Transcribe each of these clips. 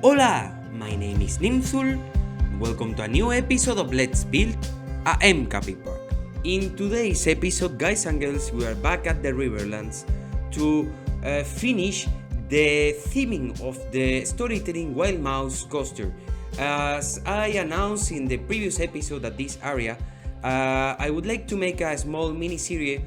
Hola, my name is Nimzul. Welcome to a new episode of Let's Build a MKP Park. In today's episode, guys and girls, we are back at the Riverlands to finish the theming of the Storytelling Wildmouse Coaster. As I announced in the previous episode at this area, I would like to make a small mini-series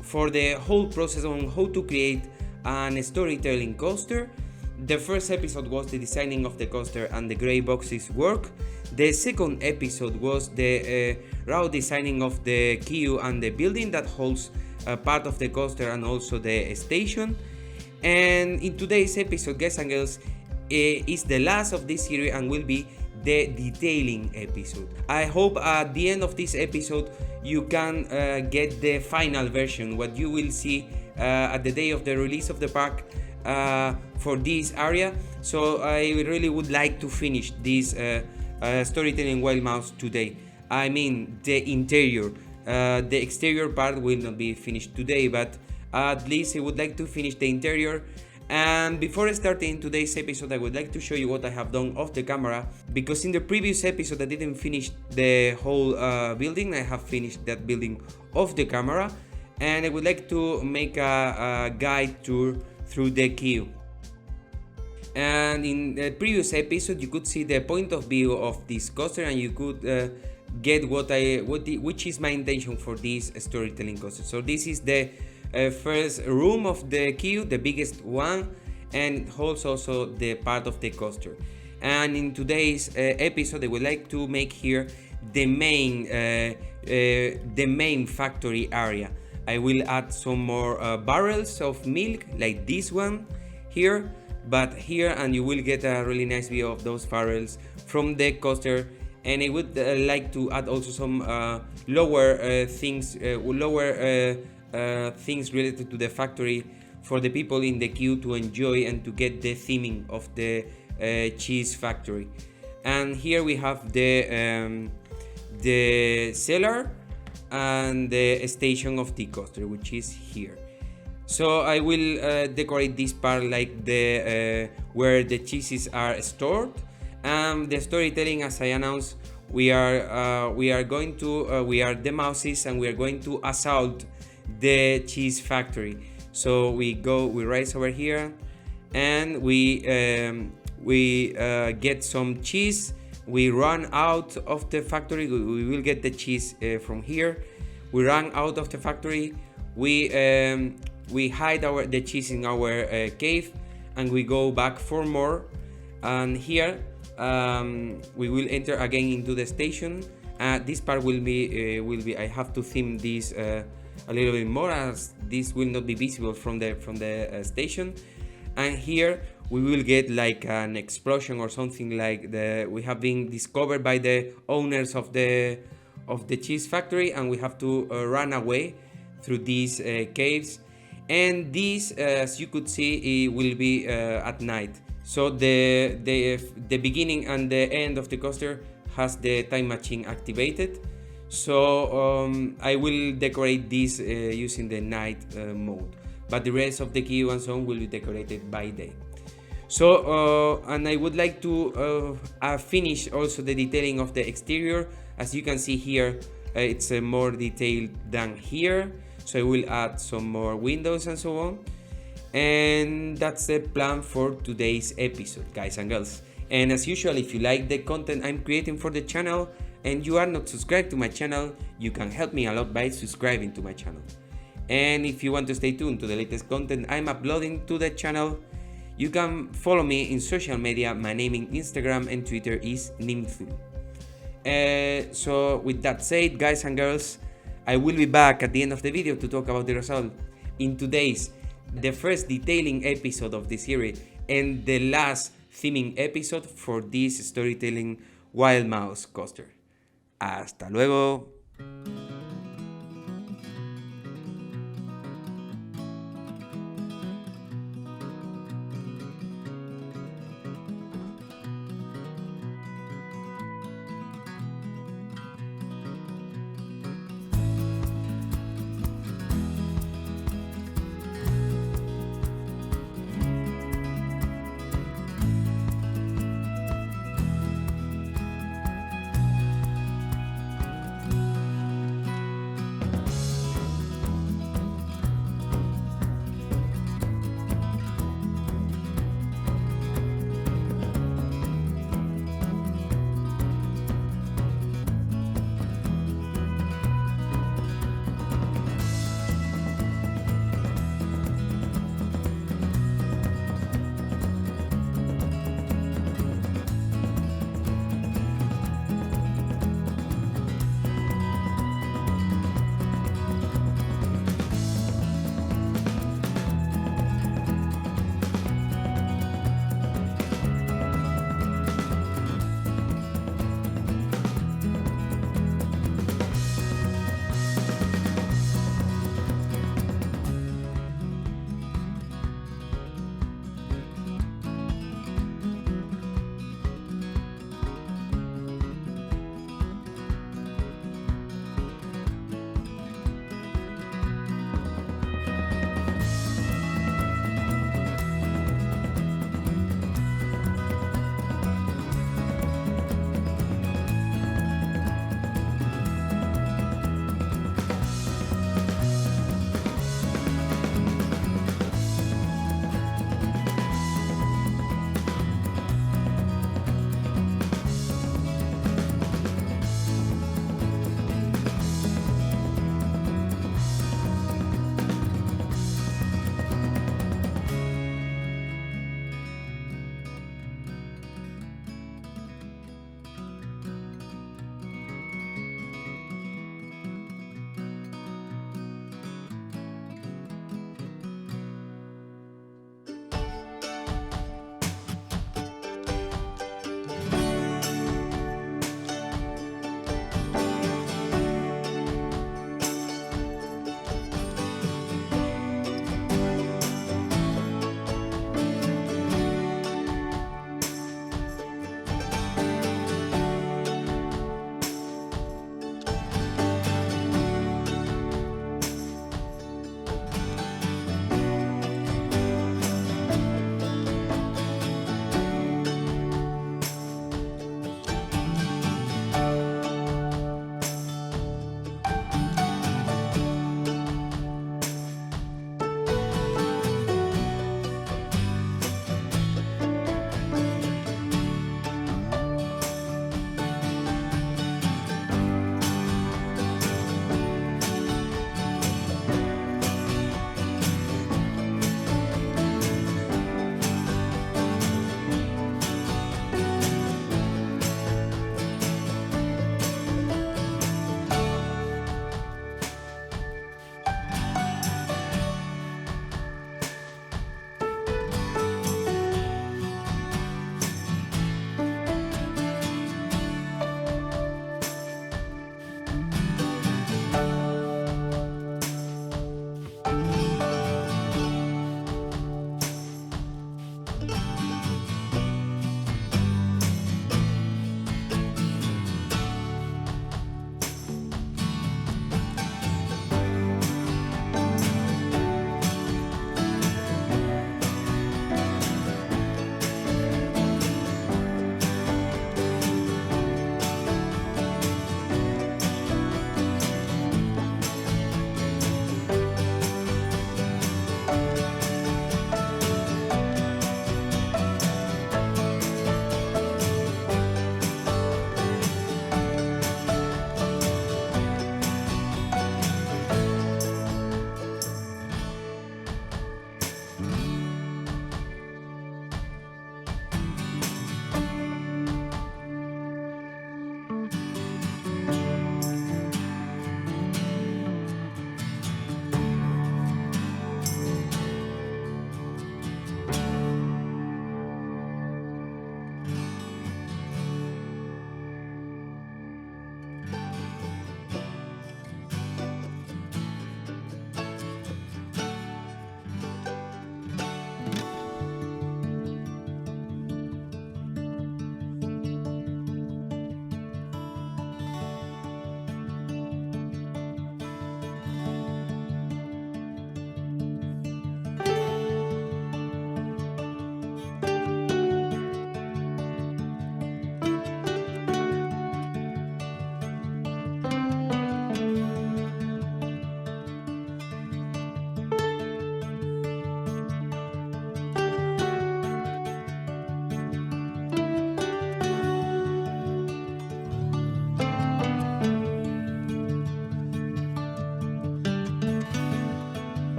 for the whole process on how to create an storytelling coaster. The first episode was the designing of the coaster and the gray boxes work. The second episode was the raw designing of the queue and the building that holds part of the coaster and also the station. And in today's episode, guys and girls, is the last of this series and will be the detailing episode. I hope at the end of this episode you can get the final version, what you will see at the day of the release of the park for this area. So I really would like to finish this Storytelling Wildmouse today. I mean the interior. The exterior part will not be finished today, but at least I would like to finish the interior. And before starting today's episode, I would like to show you what I have done off the camera, because in the previous episode I didn't finish the whole building. I have finished that building off the camera, and I would like to make a guide tour through the queue. And in the previous episode you could see the point of view of this coaster, and you could get which is my intention for this storytelling coaster. So this is the first room of the queue, the biggest one, and holds also the part of the coaster. And in today's episode I would like to make here the main factory area. I will add some more barrels of milk like this one here, but here, and you will get a really nice view of those barrels from the coaster. And I would like to add also some lower things related to the factory for the people in the queue to enjoy and to get the theming of the cheese factory. And here we have the cellar and the station of the coaster, which is here. So I will decorate this part like the where the cheeses are stored. The storytelling, as I announced, we are the mouses, and we are going to assault the cheese factory. So we rise over here, and we get some cheese. We run out of the factory. We will get the cheese from here. We run out of the factory. We hide the cheese in our cave, and we go back for more. And here we will enter again into the station. This part will be I have to theme this a little bit more, as this will not be visible from the station. And here we will get like an explosion or something, like we have been discovered by the owners of the cheese factory, and we have to run away through these caves. And this, as you could see, it will be at night. So the beginning and the end of the coaster has the time machine activated. So I will decorate this using the night mode, but the rest of the queue and so on will be decorated by day. So and I would like to finish also the detailing of the exterior. As you can see here, it's more detailed than here. So I will add some more windows and so on. And that's the plan for today's episode, guys and girls. And as usual, if you like the content I'm creating for the channel and you are not subscribed to my channel, you can help me a lot by subscribing to my channel. And if you want to stay tuned to the latest content I'm uploading to the channel, you can follow me in social media. My name in Instagram and Twitter is Nimthul. So with that said, guys and girls, I will be back at the end of the video to talk about the result in the first detailing episode of the series and the last theming episode for this Storytelling Wildmouse Coaster. Hasta luego.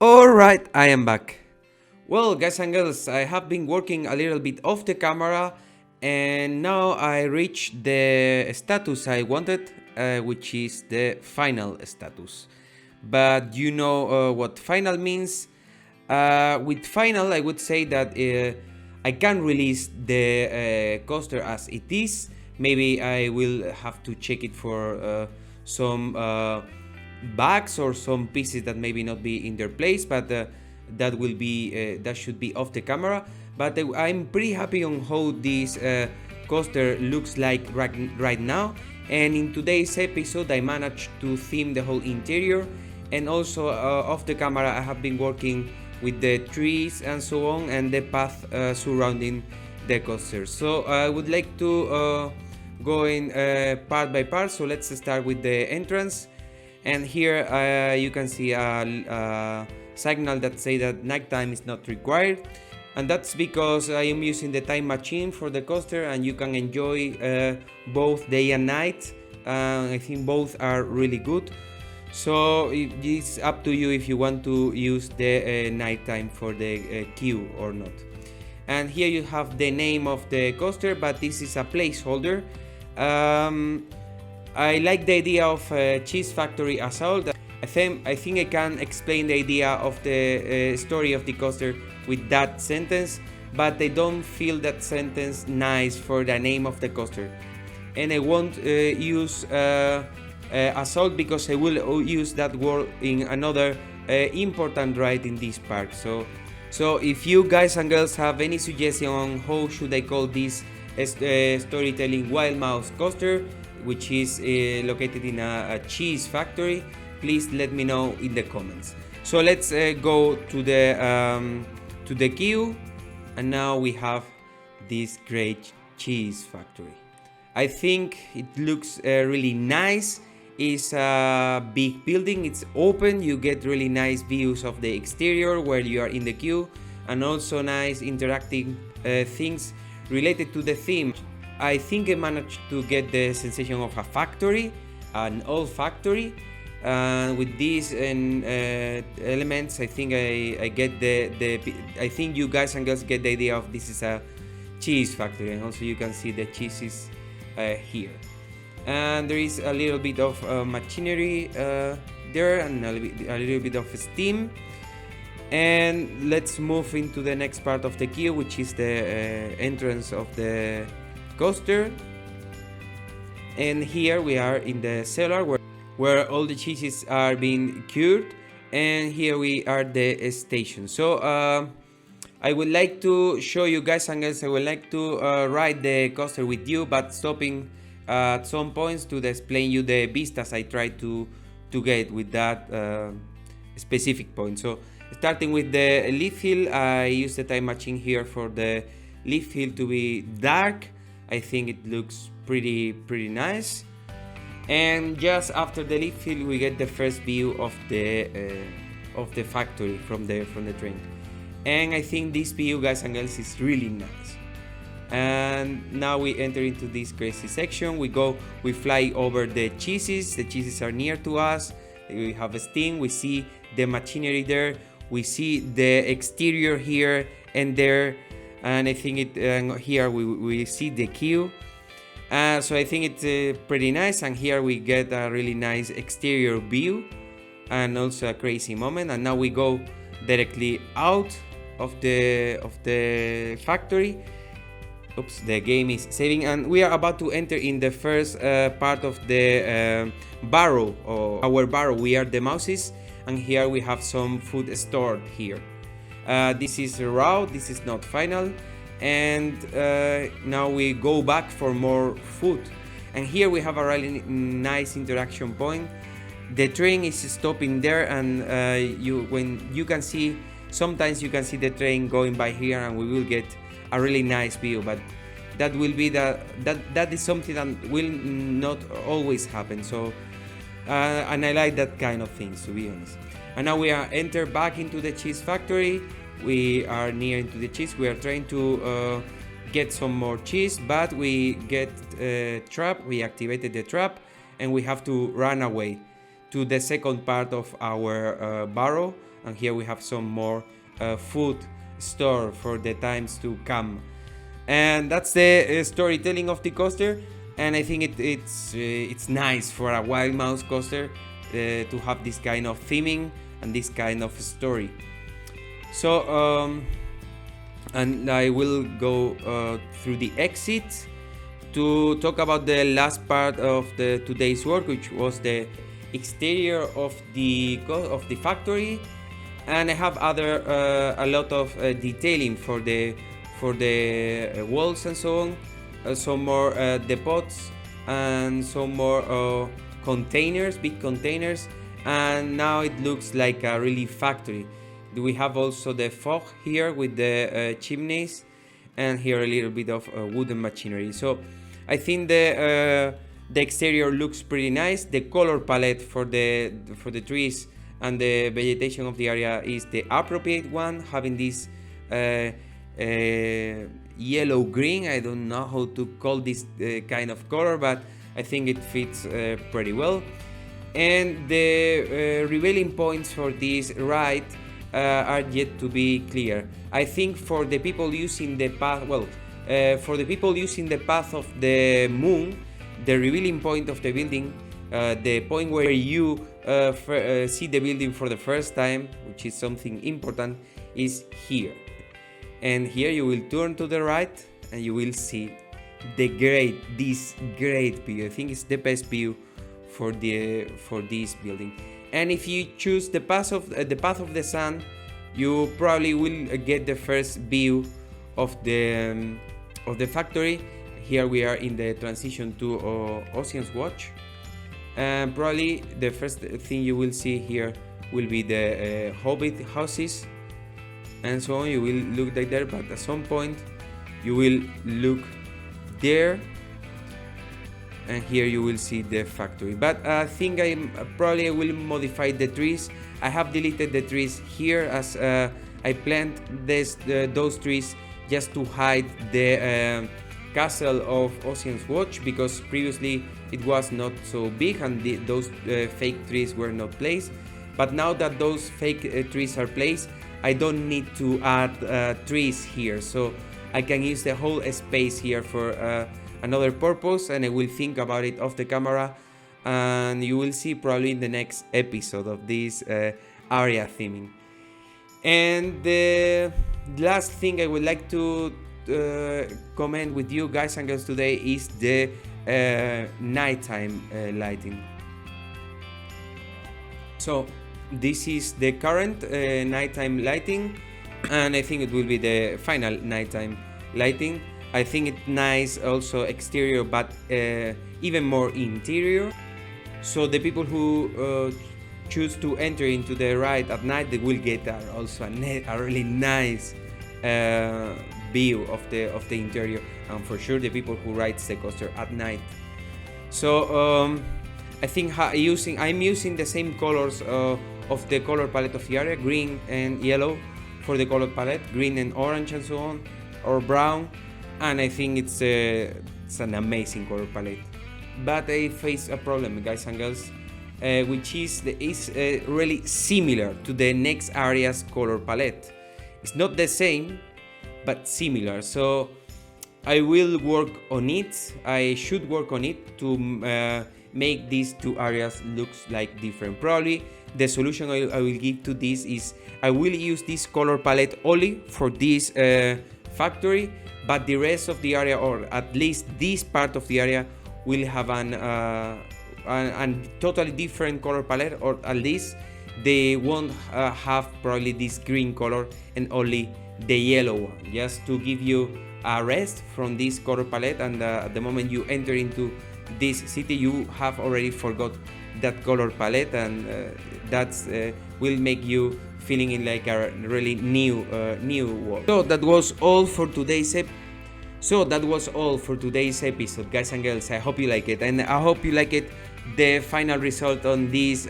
Alright, I am back. Well, guys and girls, I have been working a little bit off the camera and now I reached the status I wanted, which is the final status. But you know what final means? With final, I would say that I can release the coaster as it is. Maybe I will have to check it for some bags or some pieces that maybe not be in their place, but that will be that should be off the camera. But I'm pretty happy on how this coaster looks like right now. And in today's episode, I managed to theme the whole interior, and also off the camera, I have been working with the trees and so on, and the path surrounding the coaster. So I would like to go in part by part. So let's start with the entrance. And here you can see a signal that say that nighttime is not required, and that's because I am using the time machine for the coaster, and you can enjoy both day and night. I think both are really good, so it's up to you if you want to use the nighttime for the queue or not. And here you have the name of the coaster, but this is a placeholder. I like the idea of Cheese Factory as well. I think I can explain the idea of the story of the coaster with that sentence, but I don't feel that sentence nice for the name of the coaster. And I won't use assault because I will use that word in another important ride in this park. So if you guys and girls have any suggestion on how should I call this Storytelling Wildmouse Coaster, which is located in a cheese factory, please let me know in the comments. So let's go to the queue, and now we have this great cheese factory. I think it looks really nice. It's a big building, it's open, you get really nice views of the exterior where you are in the queue, and also nice interacting things related to the theme. I think I managed to get the sensation of a factory, an old factory. With these elements, I think I get I think you guys and girls get the idea of this is a cheese factory, and also you can see the cheeses here. And there is a little bit of machinery there, and a little bit of steam. And let's move into the next part of the queue, which is the entrance of the coaster. And here we are in the cellar where all the cheeses are being cured, and here we are the station. So I would like to show you guys and girls, I would like to ride the coaster with you, but stopping at some points to explain you the vistas I try to get with that specific point. So starting with the leaf hill, I use the time machine here for the leaf hill to be dark. I think it looks pretty nice. And just after the leaf hill, we get the first view of the factory from the train. And I think this view, guys and girls, is really nice. And now we enter into this crazy section. We fly over the cheeses. The cheeses are near to us. We have a steam. We see the machinery there. We see the exterior here and there. And I think here we see the queue. So I think it's pretty nice, and here we get a really nice exterior view and also a crazy moment. And now we go directly out of the factory. Oops, the game is saving, and we are about to enter in the first part of the barrow, or our barrow. We are the mouses, and here we have some food stored here. This is raw, this is not final. And now we go back for more food, and here we have a really nice interaction point. The train is stopping there, and sometimes you can see the train going by here, and we will get a really nice view. But that will be that is something that will not always happen. So and I like that kind of things, to be honest. And now we are enter back into the cheese factory. We are near into the cheese. We are trying to get some more cheese, but we get trapped. We activated the trap, and we have to run away to the second part of our barrow, and here we have some more food store for the times to come. And that's the storytelling of the coaster, and I think it's nice for a wild mouse coaster to have this kind of theming and this kind of story. So and I will go through the exit to talk about the last part of the today's work, which was the exterior of the factory, and I have a lot of detailing for the walls and so on, some more depots and some more containers, big containers, and now it looks like a really factory. We have also the fog here with the chimneys, and here a little bit of wooden machinery. So I think the exterior looks pretty nice. The color palette for the trees and the vegetation of the area is the appropriate one, having this yellow green. I don't know how to call this kind of color, but I think it fits pretty well. And the revealing points for this ride are yet to be clear. I think for the people using the path, for the people using the path of the moon, the revealing point of the building, the point where you see the building for the first time, which is something important, is here. And here you will turn to the right and you will see this great view. I think it's the best view for this building. And if you choose the path of the sun, you probably will get the first view of the factory. Here we are in the transition to Ocean's Watch, and probably the first thing you will see here will be the Hobbit houses and so on. You will look like there, but at some point you will look there, and here you will see the factory. But I think I probably will modify the trees. I have deleted the trees here as I plant those trees just to hide the castle of Ocean's Watch, because previously it was not so big and those fake trees were not placed. But now that those fake trees are placed, I don't need to add trees here, so I can use the whole space here for another purpose, and I will think about it off the camera, and you will see probably in the next episode of this area theming. And the last thing I would like to comment with you guys and girls today is the nighttime lighting. So this is the current nighttime lighting, and I think it will be the final nighttime lighting. I think it's nice also exterior, but even more interior. So the people who choose to enter into the ride at night, they will get also a really nice view of the interior, and for sure the people who ride the coaster at night. So I think I'm using the same colors of the color palette of the area, green and yellow for the color palette, green and orange and so on, or brown, and I think it's an amazing color palette. But I face a problem, guys and girls, which is really similar to the next area's color palette. It's not the same, but similar. So I will work on it. I should work on it to make these two areas look like different. Probably the solution I will give to this is I will use this color palette only for this factory, but the rest of the area, or at least this part of the area, will have a totally different color palette, or at least they won't have probably this green color and only the yellow one, just to give you a rest from this color palette. And at the moment you enter into this city, you have already forgot that color palette, and that's will make you feeling in like a really new world. So that was all for today's episode, guys and girls. I hope you like it, and I hope you like it the final result on this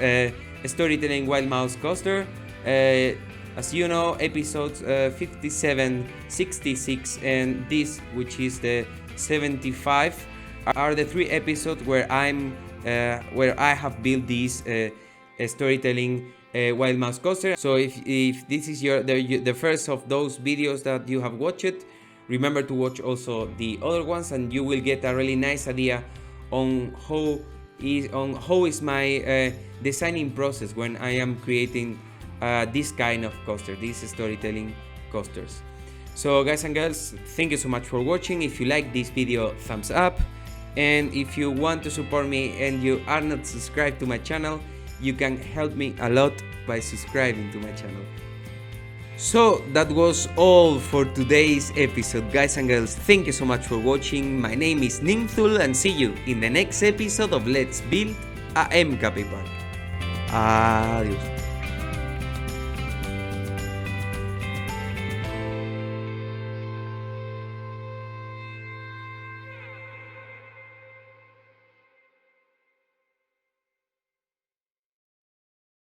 Storytelling Wildmouse Coaster. As you know, episodes 57, 66, and this, which is the 75, are the 3 episodes where I have built this storytelling Wildmouse Coaster. So if this is the first of those videos that you have watched, remember to watch also the other ones, and you will get a really nice idea on how is my designing process when I am creating this kind of coaster, these storytelling coasters. So guys and girls, thank you so much for watching. If you like this video, thumbs up, and if you want to support me and you are not subscribed to my channel, you can help me a lot by subscribing to my channel. So that was all for today's episode, guys and girls. Thank you so much for watching. My name is Nimthul, and see you in the next episode of Let's Build a MKP Park. Adios.